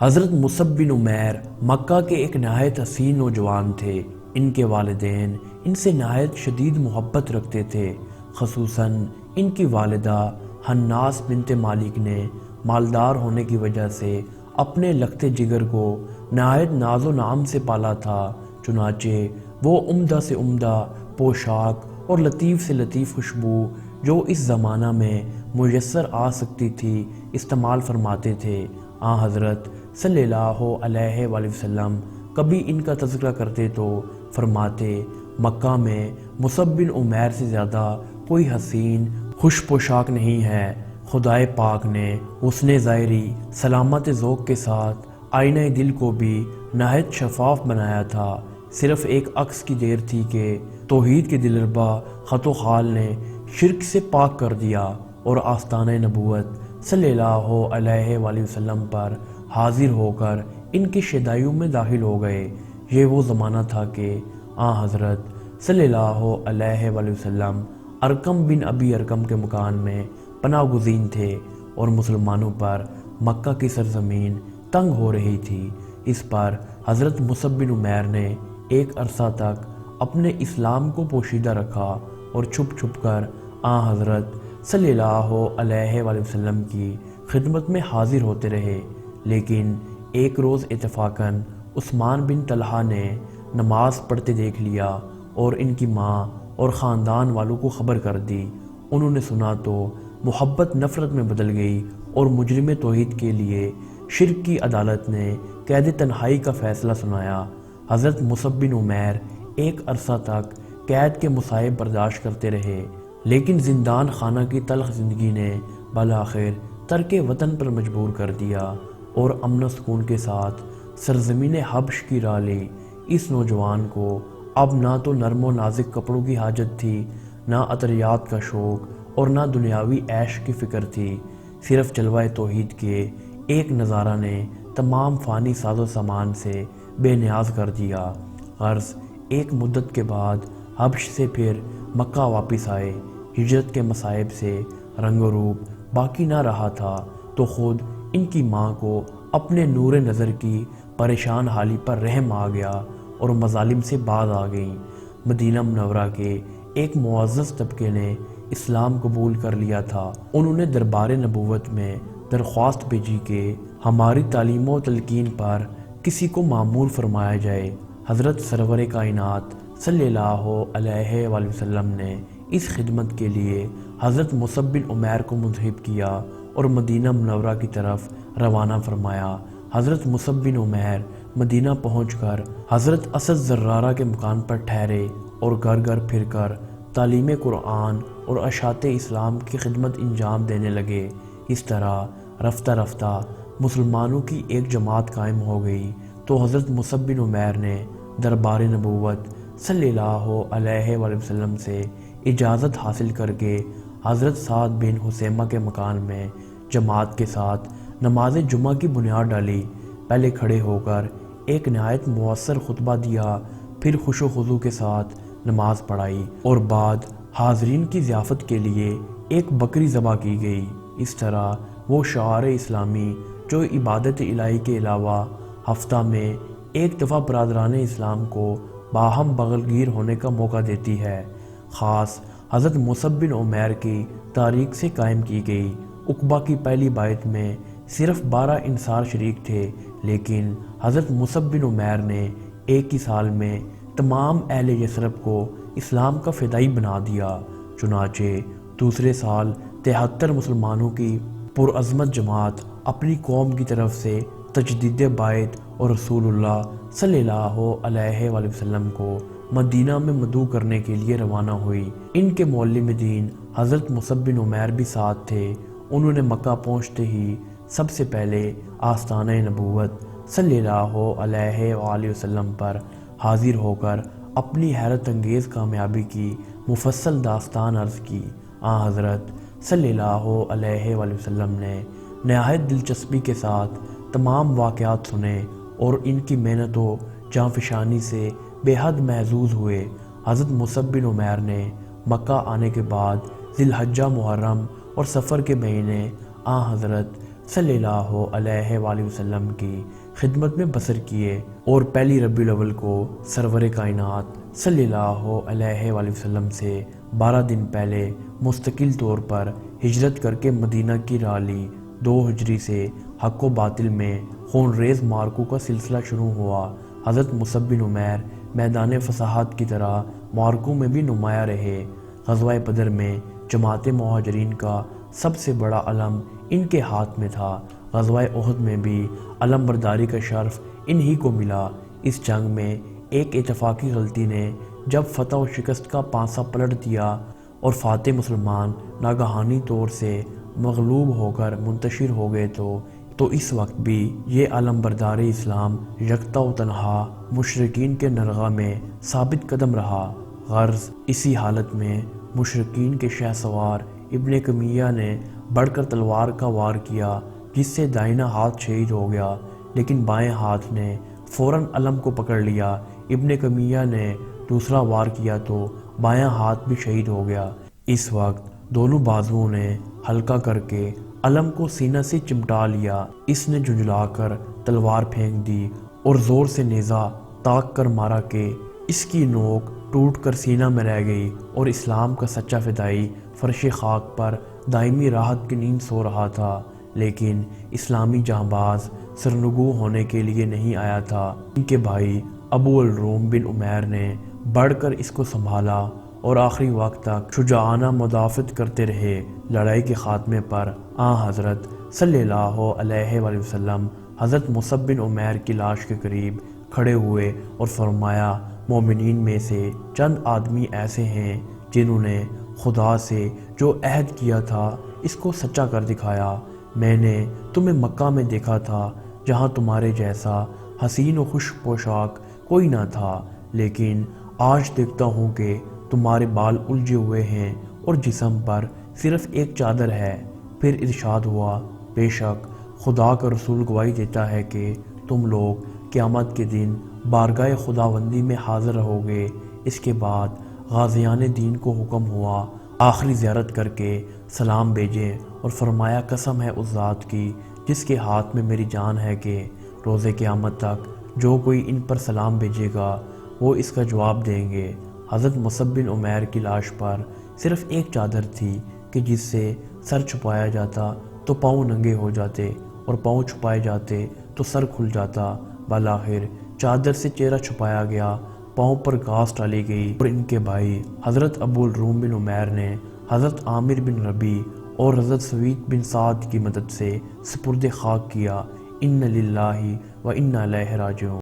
حضرت مصعب بن عمیر مکہ کے ایک نہایت حسین نوجوان تھے۔ ان کے والدین ان سے نہایت شدید محبت رکھتے تھے، خصوصاً ان کی والدہ حناس بنت مالک نے مالدار ہونے کی وجہ سے اپنے لخت جگر کو نہایت ناز و نعم سے پالا تھا، چنانچہ وہ عمدہ سے عمدہ پوشاک اور لطیف سے لطیف خوشبو جو اس زمانہ میں میسر آ سکتی تھی استعمال فرماتے تھے۔ حضرت صلی اللہ علیہ وآلہ وسلم کبھی ان کا تذکرہ کرتے تو فرماتے، مکہ میں مصعب بن عمیر سے زیادہ کوئی حسین خوش پوشاک نہیں ہے۔ خدائے پاک نے حسن ظاہری سلامت ذوق کے ساتھ آئینہ دل کو بھی نہایت شفاف بنایا تھا۔ صرف ایک عکس کی دیر تھی کہ توحید کے دلربا خط و خال نے شرک سے پاک کر دیا اور آستانہ نبوت صلی اللہ علیہ وآلہ وسلم پر حاضر ہو کر ان کے شیدائیوں میں داخل ہو گئے۔ یہ وہ زمانہ تھا کہ حضرت صلی اللہ علیہ وآلہ وسلم ارقم بن ابی ارقم کے مکان میں پناہ گزین تھے اور مسلمانوں پر مکہ کی سرزمین تنگ ہو رہی تھی۔ اس پر حضرت مصعب بن عمیر نے ایک عرصہ تک اپنے اسلام کو پوشیدہ رکھا اور چھپ چھپ کر حضرت صلی اللہ علیہ وآلہ وسلم کی خدمت میں حاضر ہوتے رہے۔ لیکن ایک روز اتفاقاً عثمان بن طلحہ نے نماز پڑھتے دیکھ لیا اور ان کی ماں اور خاندان والوں کو خبر کر دی۔ انہوں نے سنا تو محبت نفرت میں بدل گئی اور مجرم توحید کے لیے شرک کی عدالت نے قید تنہائی کا فیصلہ سنایا۔ حضرت مصعب بن عمیر ایک عرصہ تک قید کے مصائب برداشت کرتے رہے، لیکن زندان خانہ کی تلخ زندگی نے بالآخر ترک وطن پر مجبور کر دیا اور امن و سکون کے ساتھ سرزمین حبش کی راہ لی۔ اس نوجوان کو اب نہ تو نرم و نازک کپڑوں کی حاجت تھی، نہ عطریات کا شوق اور نہ دنیاوی عیش کی فکر تھی۔ صرف جلوہ توحید کے ایک نظارہ نے تمام فانی ساز و سامان سے بے نیاز کر دیا۔ غرض ایک مدت کے بعد حبش سے پھر مکہ واپس آئے۔ ہجرت کے مصائب سے رنگ و روپ باقی نہ رہا تھا تو خود ان کی ماں کو اپنے نور نظر کی پریشان حالی پر رحم آ گیا اور مظالم سے باز آ گئیں۔ مدینہ منورہ کے ایک معزز طبقے نے اسلام قبول کر لیا تھا۔ انہوں نے دربار نبوت میں درخواست بھیجی کہ ہماری تعلیم و تلقین پر کسی کو مامور فرمایا جائے۔ حضرت سرور کائنات صلی اللہ علیہ وآلہ وسلم نے اس خدمت کے لیے حضرت مصعب بن عمیر کو منتخب کیا اور مدینہ منورہ کی طرف روانہ فرمایا۔ حضرت مصعب بن عمیر مدینہ پہنچ کر حضرت اسد زرارہ کے مکان پر ٹھہرے اور گھر گھر پھر کر تعلیم قرآن اور اشاعت اسلام کی خدمت انجام دینے لگے۔ اس طرح رفتہ رفتہ مسلمانوں کی ایک جماعت قائم ہو گئی تو حضرت مصعب بن عمیر نے دربار نبوت صلی اللہ علیہ وآلہ وسلم سے اجازت حاصل کر کے حضرت سعد بن حسیمہ کے مکان میں جماعت کے ساتھ نماز جمعہ کی بنیاد ڈالی۔ پہلے کھڑے ہو کر ایک نہایت مؤثر خطبہ دیا، پھر خوش و خضوع کے ساتھ نماز پڑھائی اور بعد حاضرین کی ضیافت کے لیے ایک بکری ذبح کی گئی۔ اس طرح وہ شعار اسلامی جو عبادت الہی کے علاوہ ہفتہ میں ایک دفعہ برادران اسلام کو باہم بغل گیر ہونے کا موقع دیتی ہے، خاص حضرت مصعب بن عمیر کی تاریخ سے قائم کی گئی۔ عقبہ کی پہلی بیعت میں صرف 12 انصار شریک تھے، لیکن حضرت مصعب بن عمیر نے ایک ہی سال میں تمام اہل یثرب کو اسلام کا فدائی بنا دیا۔ چنانچہ دوسرے سال 73 مسلمانوں کی پرعظمت جماعت اپنی قوم کی طرف سے تجدید بیعت اور رسول اللہ صلی اللہ علیہ وآلہ وسلم کو مدینہ میں مدعو کرنے کے لیے روانہ ہوئی۔ ان کے معلم دین حضرت مصعب بن عمیر بھی ساتھ تھے۔ انہوں نے مکہ پہنچتے ہی سب سے پہلے آستانہ نبوت صلی اللہ علیہ وآلہ وسلم پر حاضر ہو کر اپنی حیرت انگیز کامیابی کی مفصل داستان عرض کی۔ حضرت صلی اللہ علیہ وآلہ وسلم نے نہایت دلچسپی کے ساتھ تمام واقعات سنے اور ان کی محنت و جانفشانی سے بے حد محظوظ ہوئے۔ حضرت مصعب بن عمیر نے مکہ آنے کے بعد ذی الحجہ، محرم اور صفر کے مہینے حضرت صلی اللہ علیہ وآلہ وسلم کی خدمت میں بسر کیے اور پہلی ربیع الاول کو سرور کائنات صلی اللہ علیہ وآلہ وسلم سے 12 دن پہلے مستقل طور پر ہجرت کر کے مدینہ کی راہ لی۔ 2 ہجری سے حق و باطل میں خون ریز مارکوں کا سلسلہ شروع ہوا۔ حضرت مصعب بن عمیر میدان فصاحت کی طرح مارکوں میں بھی نمایاں رہے۔ غزوہ بدر میں جماعت مہاجرین کا سب سے بڑا علم ان کے ہاتھ میں تھا۔ غزوہ احد میں بھی علم برداری کا شرف انہی کو ملا۔ اس جنگ میں ایک اتفاقی غلطی نے جب فتح و شکست کا پانسا پلٹ دیا اور فاتح مسلمان ناگہانی طور سے مغلوب ہو کر منتشر ہو گئے تو اس وقت بھی یہ علم بردار اسلام یکتا و تنہا مشرکین کے نرغہ میں ثابت قدم رہا۔ غرض اسی حالت میں مشرکین کے شہ سوار ابن کمیہ نے بڑھ کر تلوار کا وار کیا، جس سے دائنا ہاتھ شہید ہو گیا، لیکن بائیں ہاتھ نے فوراً علم کو پکڑ لیا۔ ابن کمیہ نے دوسرا وار کیا تو بایاں ہاتھ بھی شہید ہو گیا۔ اس وقت دونوں بازوؤں نے ہلکا کر کے علم کو سینہ سے چمٹا لیا۔ اس نے جھنجھلا کر تلوار پھینک دی اور زور سے نیزہ تاک کر مارا کہ اس کی نوک ٹوٹ کر سینہ میں رہ گئی اور اسلام کا سچا فدائی فرش خاک پر دائمی راحت کی نیند سو رہا تھا۔ لیکن اسلامی جہاں سرنگوں ہونے کے لیے نہیں آیا تھا۔ ان کے بھائی ابو الروم بن عمیر نے بڑھ کر اس کو سنبھالا اور آخری وقت تک شجاعانہ مدافعت کرتے رہے۔ لڑائی کے خاتمے پر حضرت صلی اللہ علیہ وآلہ وسلم حضرت مصعب بن عمیر کی لاش کے قریب کھڑے ہوئے اور فرمایا، مومنین میں سے چند آدمی ایسے ہیں جنہوں نے خدا سے جو عہد کیا تھا اس کو سچا کر دکھایا۔ میں نے تمہیں مکہ میں دیکھا تھا جہاں تمہارے جیسا حسین و خوش پوشاک کوئی نہ تھا، لیکن آج دیکھتا ہوں کہ تمہارے بال الجھے ہوئے ہیں اور جسم پر صرف ایک چادر ہے۔ پھر ارشاد ہوا، بے شک خدا کا رسول گواہی دیتا ہے کہ تم لوگ قیامت کے دن بارگاہ خداوندی میں حاضر رہو گے۔ اس کے بعد غازیان دین کو حکم ہوا آخری زیارت کر کے سلام بھیجیں اور فرمایا، قسم ہے اس ذات کی جس کے ہاتھ میں میری جان ہے کہ روز قیامت تک جو کوئی ان پر سلام بھیجے گا وہ اس کا جواب دیں گے۔ حضرت مصعب بن عمیر کی لاش پر صرف ایک چادر تھی کہ جس سے سر چھپایا جاتا تو پاؤں ننگے ہو جاتے اور پاؤں چھپائے جاتے تو سر کھل جاتا۔ بالآخر چادر سے چہرہ چھپایا گیا، پاؤں پر گھاس ڈالی گئی اور ان کے بھائی حضرت ابو الروم بن عمیر نے حضرت عامر بن ربیع اور حضرت سوید بن سعد کی مدد سے سپرد خاک کیا۔ ان للہ و انا الیہ راجعون۔